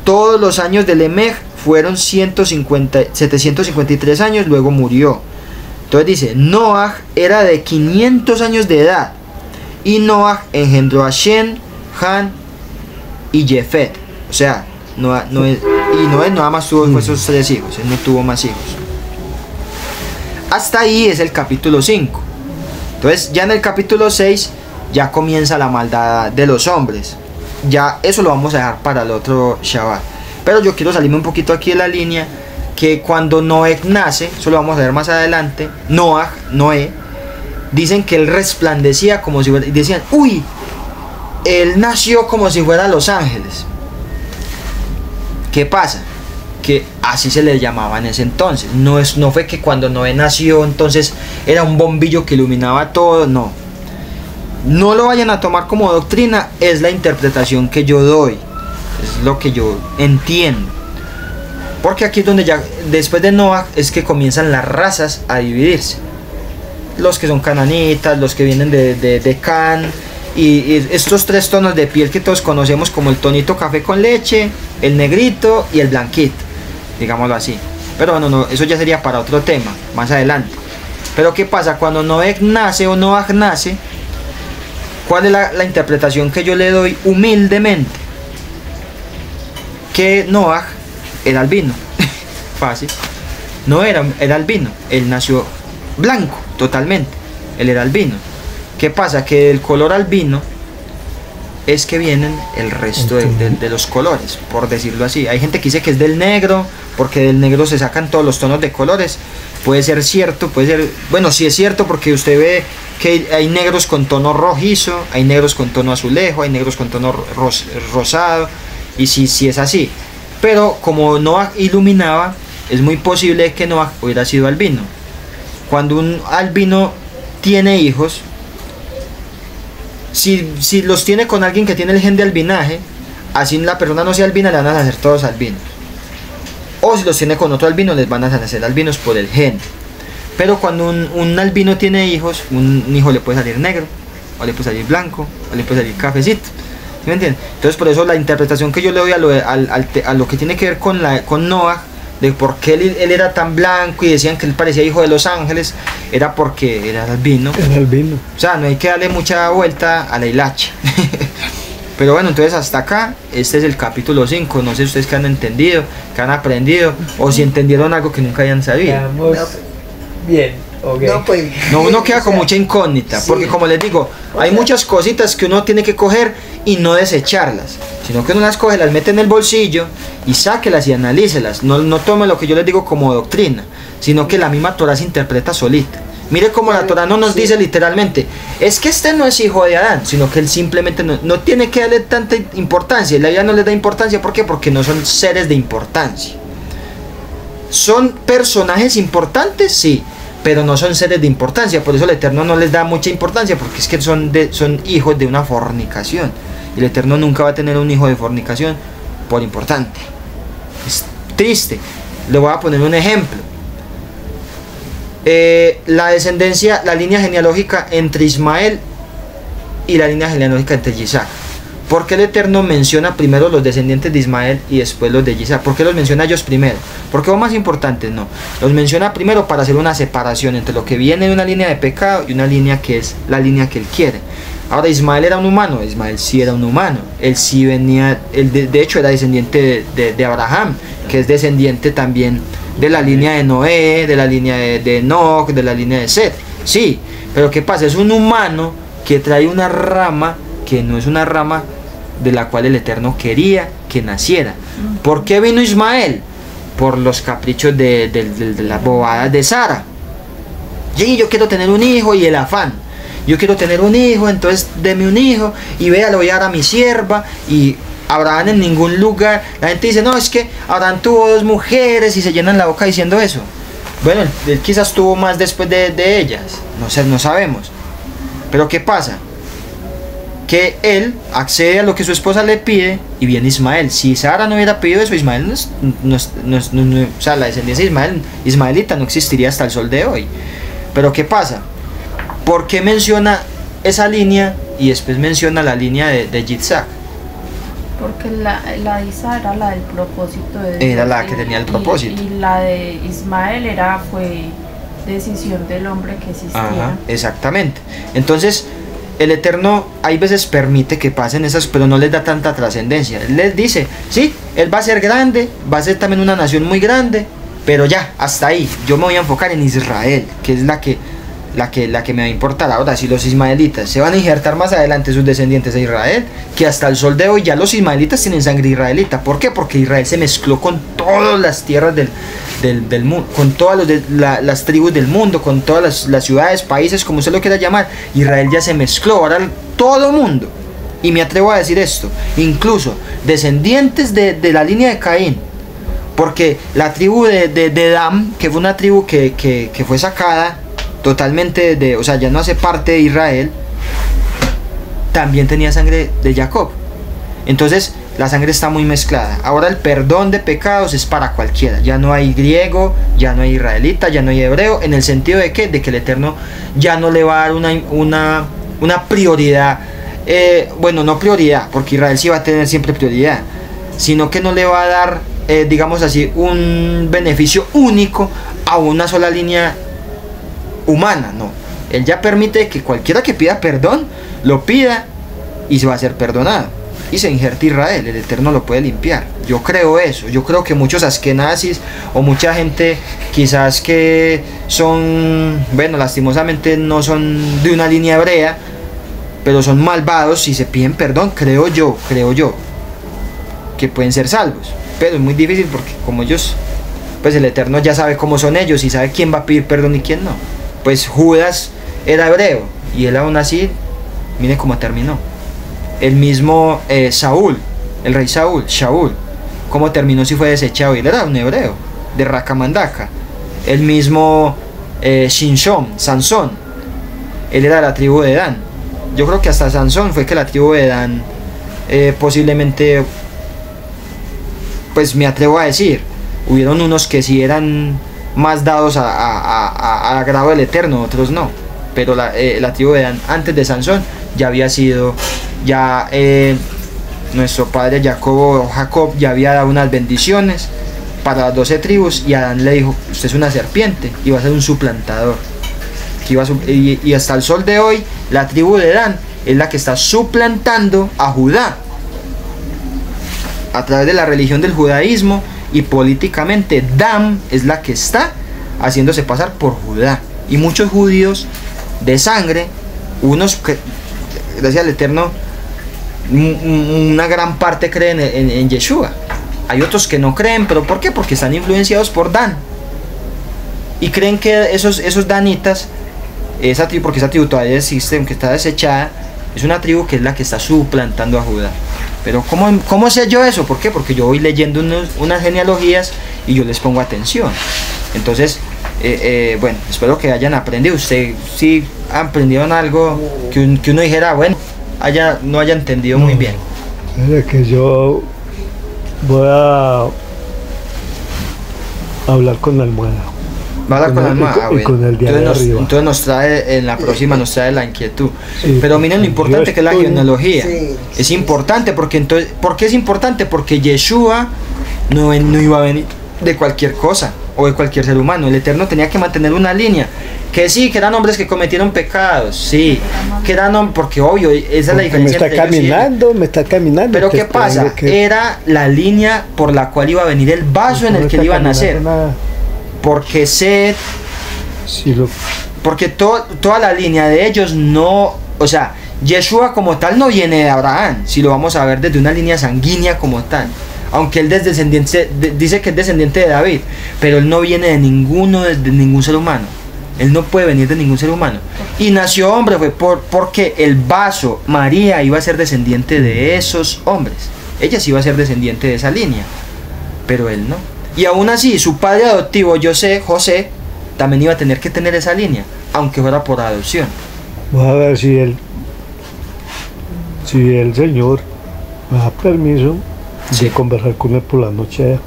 Todos los años de Lemech fueron 753 años, luego murió. Entonces dice, Noah era de 500 años de edad, y Noah engendró a Shem, Han y Jefet. O sea, Noé nada más tuvo esos 3 hijos, él no tuvo más hijos. Hasta ahí es el capítulo 5. Entonces ya en el capítulo 6 ya comienza la maldad de los hombres. Ya eso lo vamos a dejar para el otro Shabbat. Pero yo quiero salirme un poquito aquí de la línea, que cuando Noé nace, eso lo vamos a ver más adelante, Noé, dicen que él resplandecía como si fuera, decían, uy, él nació como si fuera Los Ángeles. ¿Qué pasa? Que así se le llamaba en ese entonces. No fue que cuando Noé nació entonces era un bombillo que iluminaba todo, no. No lo vayan a tomar como doctrina, es la interpretación que yo doy, es lo que yo entiendo. Porque aquí es donde ya, después de Noah, es que comienzan las razas a dividirse. Los que son cananitas, los que vienen de Can, y estos 3 tonos de piel que todos conocemos como el tonito café con leche, el negrito y el blanquito, digámoslo así. Pero bueno, no, eso ya sería para otro tema, más adelante. Pero ¿qué pasa? Cuando Noé nace o Noah nace, ¿cuál es la interpretación que yo le doy humildemente? Que Noah era albino. Fácil. No era albino, él nació blanco totalmente, él era albino. ¿Qué pasa? Que del color albino es que vienen el resto de los colores, por decirlo así. Hay gente que dice que es del negro, porque del negro se sacan todos los tonos de colores. Puede ser cierto, puede ser, bueno, sí es cierto, porque usted ve que hay negros con tono rojizo, hay negros con tono azulejo, hay negros con tono rosado, y sí es así. Pero como Noah iluminaba, es muy posible que Noah hubiera sido albino. Cuando un albino tiene hijos, Si los tiene con alguien que tiene el gen de albinaje, así la persona no sea albina, le van a nacer todos albinos. O si los tiene con otro albino, les van a nacer albinos por el gen. Pero cuando un albino tiene hijos, un hijo le puede salir negro, o le puede salir blanco, o le puede salir cafecito. ¿Sí me entienden? Entonces por eso la interpretación que yo le doy a lo que tiene que ver con Noah, de por qué él era tan blanco y decían que él parecía hijo de los ángeles, era porque era albino. Era albino. O sea, no hay que darle mucha vuelta a la hilacha. Pero bueno, entonces hasta acá, este es el capítulo 5. No sé ustedes qué han entendido, qué han aprendido, o si entendieron algo que nunca hayan sabido. Quedamos bien, ok. No, pues, No, uno queda con mucha incógnita, sí. porque como les digo, hay muchas cositas que uno tiene que coger y no desecharlas, sino que uno las coge, las mete en el bolsillo y sáquelas y analícelas. No tome lo que yo les digo como doctrina, sino que la misma Torah se interpreta solita. Mire cómo la Torah no nos dice literalmente, es que este no es hijo de Adán, sino que él simplemente no tiene que darle tanta importancia. La Biblia no le da importancia, ¿por qué? Porque no son seres de importancia. ¿Son personajes importantes? Sí, pero no son seres de importancia. Por eso el Eterno no les da mucha importancia, porque es que son hijos de una fornicación. Y el Eterno nunca va a tener un hijo de fornicación por importante. Es triste. Le voy a poner un ejemplo. La descendencia, la línea genealógica entre Ismael y la línea genealógica entre Isaac. ¿Por qué el Eterno menciona primero los descendientes de Ismael y después los de Isaac? ¿Por qué los menciona ellos primero? ¿Por qué son más importantes? No, los menciona primero para hacer una separación entre lo que viene de una línea de pecado y una línea que es la línea que él quiere. Ahora, Ismael era un humano. Ismael sí era un humano. Él sí venía, de hecho era descendiente de Abraham, que es descendiente también de la línea de Noé, de la línea de Enoch, de la línea de Set. Sí, pero ¿qué pasa? Es un humano que trae una rama que no es una rama de la cual el Eterno quería que naciera. ¿Por qué vino Ismael? Por los caprichos de las bobadas de Sara. Sí, yo quiero tener un hijo, y el afán. Yo quiero tener un hijo, entonces deme un hijo, y vea, le voy a dar a mi sierva. Y Abraham en ningún lugar, la gente dice, no, es que Abraham tuvo 2 mujeres, y se llenan la boca diciendo eso. Bueno, él quizás tuvo más después de ellas, no sabemos. Pero ¿qué pasa? Que él accede a lo que su esposa le pide y viene Ismael. Si Sara no hubiera pedido eso, Ismael o sea, la descendencia de ismaelita no existiría hasta el sol de hoy. Pero ¿qué pasa? ¿Por qué menciona esa línea y después menciona la línea de Yitzhak? Porque la de Isa era la del propósito de Dios. Era la que tenía el propósito. Y la de Ismael fue decisión del hombre que existía. Ajá, exactamente. Entonces, el Eterno hay veces permite que pasen esas, pero no les da tanta trascendencia. Él les dice, sí, él va a ser grande, va a ser también una nación muy grande, pero ya, hasta ahí. Yo me voy a enfocar en Israel, que es la que me va a importar. Ahora, si los ismaelitas se van a injertar más adelante sus descendientes de Israel, que hasta el sol de hoy ya los ismaelitas tienen sangre israelita. ¿Por qué? Porque Israel se mezcló con todas las tierras del mundo, con todas las tribus del mundo, con todas las ciudades, países, como usted lo quiera llamar. Israel ya se mezcló, ahora todo mundo. Y me atrevo a decir esto, incluso descendientes de la línea de Caín, porque la tribu de Dan, que fue una tribu que fue sacada totalmente o sea, ya no hace parte de Israel, también tenía sangre de Jacob. Entonces la sangre está muy mezclada. Ahora el perdón de pecados es para cualquiera. Ya no hay griego, ya no hay israelita, ya no hay hebreo, en el sentido de que el Eterno ya no le va a dar una prioridad. Bueno, no prioridad, porque Israel sí va a tener siempre prioridad, sino que no le va a dar, digamos así, un beneficio único a una sola línea humana. No, él ya permite que cualquiera que pida perdón lo pida y se va a ser perdonado, y se injerta Israel. El Eterno lo puede limpiar. Yo creo eso. Yo creo que muchos askenazis o mucha gente quizás que son, bueno, lastimosamente no son de una línea hebrea, pero son malvados, si se piden perdón, creo yo que pueden ser salvos. Pero es muy difícil porque como ellos, pues el Eterno ya sabe cómo son ellos y sabe quién va a pedir perdón y quién no. Pues Judas era hebreo y él aún así, mire cómo terminó. El mismo Saúl, el rey Shaul, cómo terminó si fue desechado, y él era un hebreo de Racamandaka. El mismo Sansón, él era de la tribu de Dan, yo creo que hasta Sansón fue que la tribu de Dan posiblemente, pues me atrevo a decir, hubieron unos que sí eran más dados al agrado del Eterno, otros no, pero la tribu de Dan antes de Sansón ya había sido, ya nuestro padre Jacob ya había dado unas bendiciones para las 12 tribus, y Adán le dijo: usted es una serpiente y va a ser un suplantador, y hasta el sol de hoy la tribu de Dan es la que está suplantando a Judá a través de la religión del judaísmo, y políticamente Dan es la que está haciéndose pasar por Judá, y muchos judíos de sangre, unos que gracias al Eterno una gran parte creen en Yeshua, hay otros que no creen, pero ¿por qué? Porque están influenciados por Dan y creen que esos danitas, esa tribu, porque esa tribu todavía existe aunque está desechada, es una tribu que es la que está suplantando a Judá. Pero ¿cómo sé yo eso? ¿Por qué? Porque yo voy leyendo unas genealogías y yo les pongo atención. Entonces, bueno, espero que hayan aprendido. Ustedes sí aprendieron algo que uno dijera, bueno, no haya entendido muy bien. Es que yo voy a hablar con la almohada. Va a hablar con la almohada. Y con el día de arriba. Entonces nos trae, en la próxima nos trae la inquietud. Sí, pero miren lo importante que es la genealogía. Sí, es importante porque entonces, ¿por qué es importante? Porque Yeshua no iba a venir de cualquier cosa o de cualquier ser humano. El Eterno tenía que mantener una línea. Que sí, que eran hombres que cometieron pecados, sí, que eran hombres, porque obvio, esa es la diferencia. Me está caminando. Pero ¿qué pasa? Era la línea por la cual iba a venir el vaso en el que él iba a nacer. Porque Seth, porque toda la línea de ellos no, o sea, Yeshua como tal no viene de Abraham, si lo vamos a ver desde una línea sanguínea como tal. Aunque él es descendiente, dice que es descendiente de David, pero él no viene de ningún ser humano. Él no puede venir de ningún ser humano. Y nació hombre fue porque el vaso, María, iba a ser descendiente de esos hombres. Ella sí iba a ser descendiente de esa línea, pero él no. Y aún así, su padre adoptivo, José, también iba a tener que tener esa línea, aunque fuera por adopción. Vamos a ver si el Señor me da permiso de conversar con él por la noche.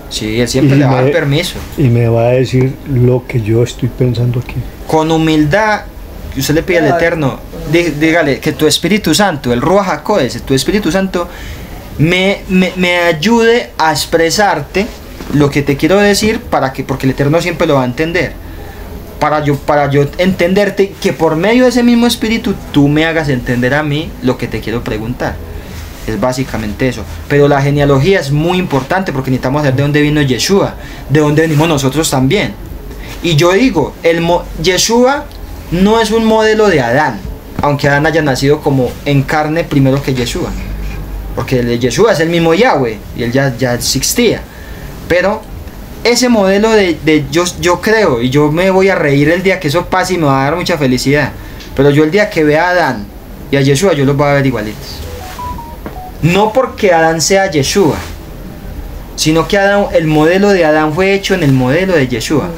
Sí, él siempre le va a dar permiso. Y me va a decir lo que yo estoy pensando aquí. Con humildad, usted le pide al Eterno, dígale que tu Espíritu Santo, el Ruach HaKodesh, tu Espíritu Santo, me ayude a expresarte lo que te quiero decir, porque el Eterno siempre lo va a entender. Para yo entenderte, que por medio de ese mismo Espíritu tú me hagas entender a mí lo que te quiero preguntar. Es básicamente eso. Pero la genealogía es muy importante porque necesitamos saber de dónde vino Yeshua, de dónde venimos nosotros también. Y yo digo, Yeshua no es un modelo de Adán, aunque Adán haya nacido como en carne primero que Yeshua, porque el de Yeshua es el mismo Yahweh y él ya existía. Pero ese modelo yo creo, y yo me voy a reír el día que eso pase y me va a dar mucha felicidad, pero yo el día que vea a Adán y a Yeshua, yo los voy a ver igualitos. No porque Adán sea Yeshua, sino que el modelo de Adán fue hecho en el modelo de Yeshua.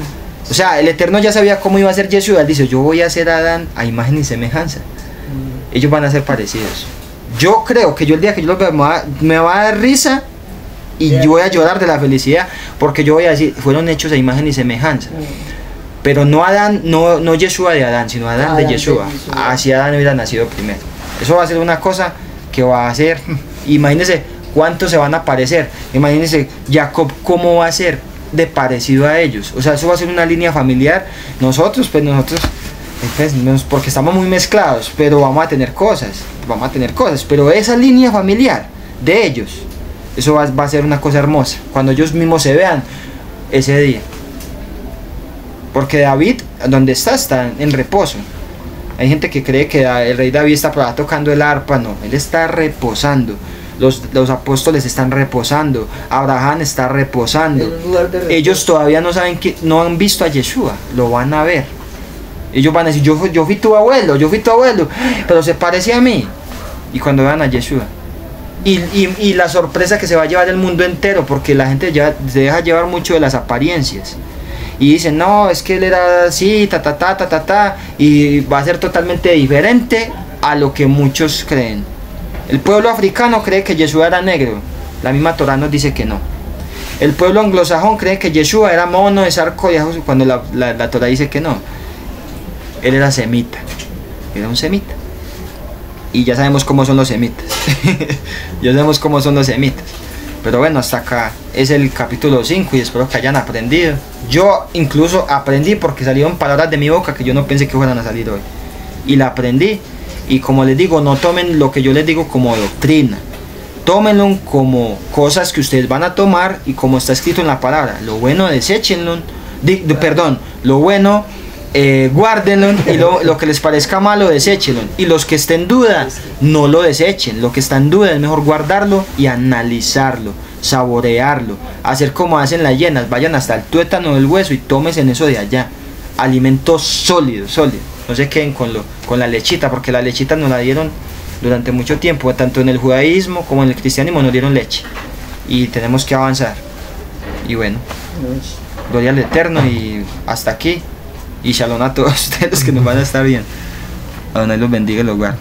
O sea, el Eterno ya sabía cómo iba a ser Yeshua. Él dice: yo voy a hacer a Adán a imagen y semejanza. Ellos van a ser parecidos. Yo creo que yo el día que yo los vea me va a dar risa y yo voy a llorar de la felicidad, porque yo voy a decir: fueron hechos a imagen y semejanza. Pero no Adán, no Yeshua de Adán, sino Adán de Yeshua. Así Adán hubiera nacido primero. Eso va a ser una cosa que va a ser, imagínense cuántos se van a parecer. Imagínense Jacob cómo va a ser de parecido a ellos. O sea, eso va a ser una línea familiar. Nosotros porque estamos muy mezclados, pero vamos a tener cosas, pero esa línea familiar de ellos, eso va a ser una cosa hermosa cuando ellos mismos se vean ese día. Porque David, donde está en reposo. Hay gente que cree que el rey David está por ahí tocando el arpa. No, él está reposando. Los apóstoles están reposando. Abraham está reposando. Ellos todavía no saben no han visto a Yeshua. Lo van a ver. Ellos van a decir: yo fui tu abuelo, pero se parece a mí. Y cuando vean a Yeshua, y la sorpresa que se va a llevar el mundo entero, porque la gente se deja llevar mucho de las apariencias. Y dicen: no, es que él era así, y va a ser totalmente diferente a lo que muchos creen. El pueblo africano cree que Yeshua era negro, la misma Torá nos dice que no. El pueblo anglosajón cree que Yeshua era mono de sarco de ojos, cuando la Torá dice que no. Él era semita, era un semita. Y ya sabemos cómo son los semitas. Ya sabemos cómo son los semitas. Pero bueno, hasta acá es el capítulo 5 y espero que hayan aprendido. Yo incluso aprendí porque salieron palabras de mi boca que yo no pensé que fueran a salir hoy. Y la aprendí. Y como les digo, no tomen lo que yo les digo como doctrina. Tómenlo como cosas que ustedes van a tomar y como está escrito en la palabra. Lo bueno deséchenlo. Lo bueno guárdenlo y lo que les parezca malo deséchenlo. Y los que estén en duda, no lo desechen. Lo que está en duda es mejor guardarlo y analizarlo, saborearlo, hacer como hacen las hienas, vayan hasta el tuétano del hueso y tómense en eso de allá. Alimento sólido. No se queden con la lechita, porque la lechita nos la dieron durante mucho tiempo, tanto en el judaísmo como en el cristianismo nos dieron leche. Y tenemos que avanzar. Y bueno, gloria al Eterno y hasta aquí. Y shalom a todos ustedes que nos van a estar bien. Adonai los bendiga el hogar.